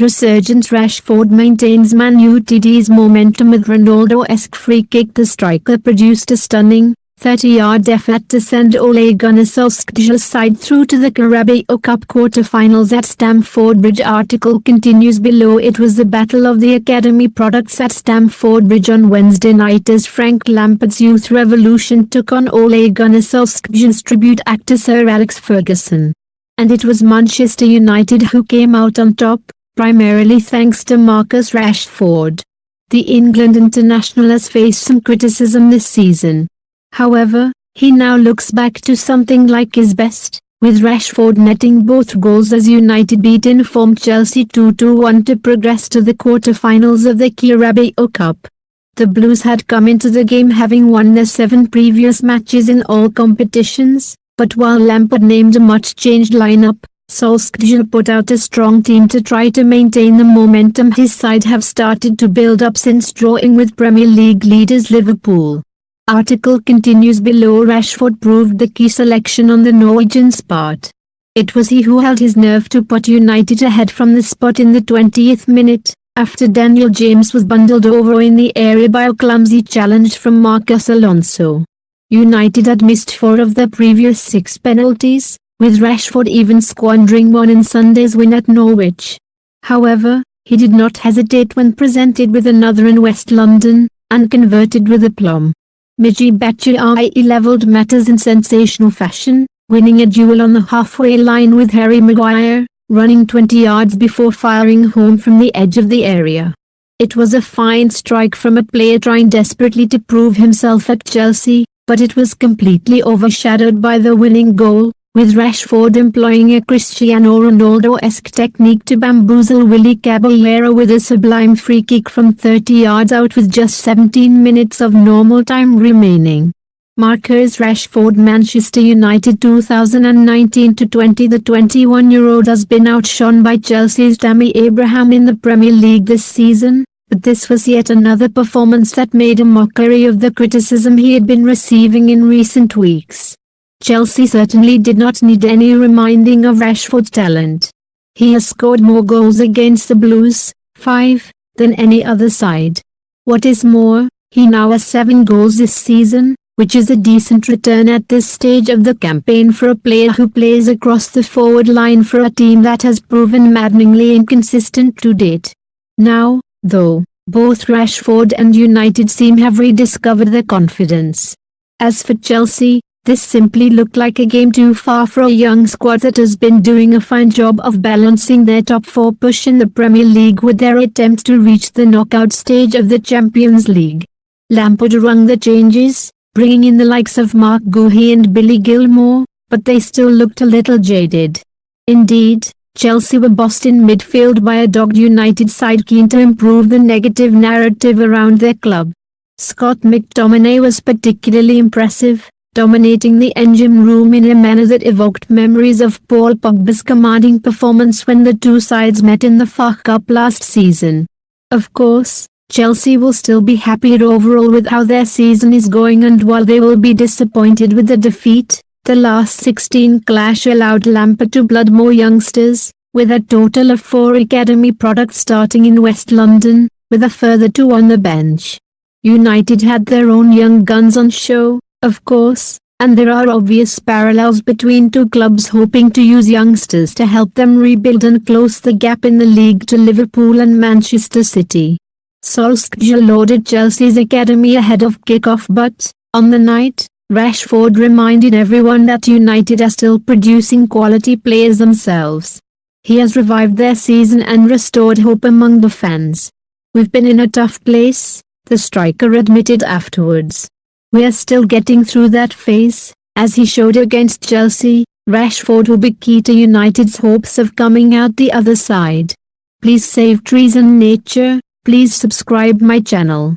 Resurgent Rashford maintains Man Utd's momentum with Ronaldo-esque free kick. The striker produced a stunning 30-yard effort to send Ole Gunnar Solskjaer's side through to the Carabao Cup quarter-finals at Stamford Bridge. Article continues below. It was the battle of the academy products at Stamford Bridge on Wednesday night as Frank Lampard's youth revolution took on Ole Gunnar Solskjaer's tribute actor Sir Alex Ferguson. And it was Manchester United who came out on top, primarily thanks to Marcus Rashford. The England international has faced some criticism this season. However, he now looks back to something like his best, with Rashford netting both goals as United beat informed Chelsea 2-1 to progress to the quarter-finals of the Carabao Cup. The Blues had come into the game having won their 7 previous matches in all competitions, but while Lampard named a much-changed lineup, Solskjaer put out a strong team to try to maintain the momentum his side have started to build up since drawing with Premier League leaders Liverpool. Article continues below. Rashford proved the key selection on the Norwegian's part. It was he who held his nerve to put United ahead from the spot in the 20th minute, after Daniel James was bundled over in the area by a clumsy challenge from Marcus Alonso. United had missed 4 of their previous 6 penalties, with Rashford even squandering one in Sunday's win at Norwich. However, he did not hesitate when presented with another in West London, and converted with aplomb. Michy Batshuayi levelled matters in sensational fashion, winning a duel on the halfway line with Harry Maguire, running 20 yards before firing home from the edge of the area. It was a fine strike from a player trying desperately to prove himself at Chelsea, but it was completely overshadowed by the winning goal, with Rashford employing a Cristiano Ronaldo-esque technique to bamboozle Willy Caballero with a sublime free kick from 30 yards out with just 17 minutes of normal time remaining. Marcus Rashford. Manchester United 2019-20. The 21-year-old has been outshone by Chelsea's Tammy Abraham in the Premier League this season, but this was yet another performance that made a mockery of the criticism he had been receiving in recent weeks. Chelsea certainly did not need any reminding of Rashford's talent. He has scored more goals against the Blues, 5, than any other side. What is more, he now has 7 goals this season, which is a decent return at this stage of the campaign for a player who plays across the forward line for a team that has proven maddeningly inconsistent to date. Now, though, both Rashford and United seem have rediscovered their confidence. As for Chelsea, this simply looked like a game too far for a young squad that has been doing a fine job of balancing their top 4 push in the Premier League with their attempt to reach the knockout stage of the Champions League. Lampard rung the changes, bringing in the likes of Mark Guehi and Billy Gilmour, but they still looked a little jaded. Indeed, Chelsea were bossed in midfield by a dogged United side keen to improve the negative narrative around their club. Scott McTominay was particularly impressive, dominating the engine room in a manner that evoked memories of Paul Pogba's commanding performance when the two sides met in the FA Cup last season. Of course, Chelsea will still be happy overall with how their season is going, and while they will be disappointed with the defeat, the last 16 clash allowed Lampard to blood more youngsters, with a total of 4 academy products starting in West London, with a further 2 on the bench. United had their own young guns on show, of course, and there are obvious parallels between two clubs hoping to use youngsters to help them rebuild and close the gap in the league to Liverpool and Manchester City. Solskjaer lauded Chelsea's academy ahead of kick-off, but, on the night, Rashford reminded everyone that United are still producing quality players themselves. He has revived their season and restored hope among the fans. "We've been in a tough place," the striker admitted afterwards. "We are still getting through that phase," as he showed against Chelsea. Rashford will be key to United's hopes of coming out the other side. Please save trees and nature. Please subscribe my channel.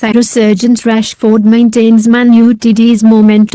Resurgent Rashford maintains Man Utd's momentum.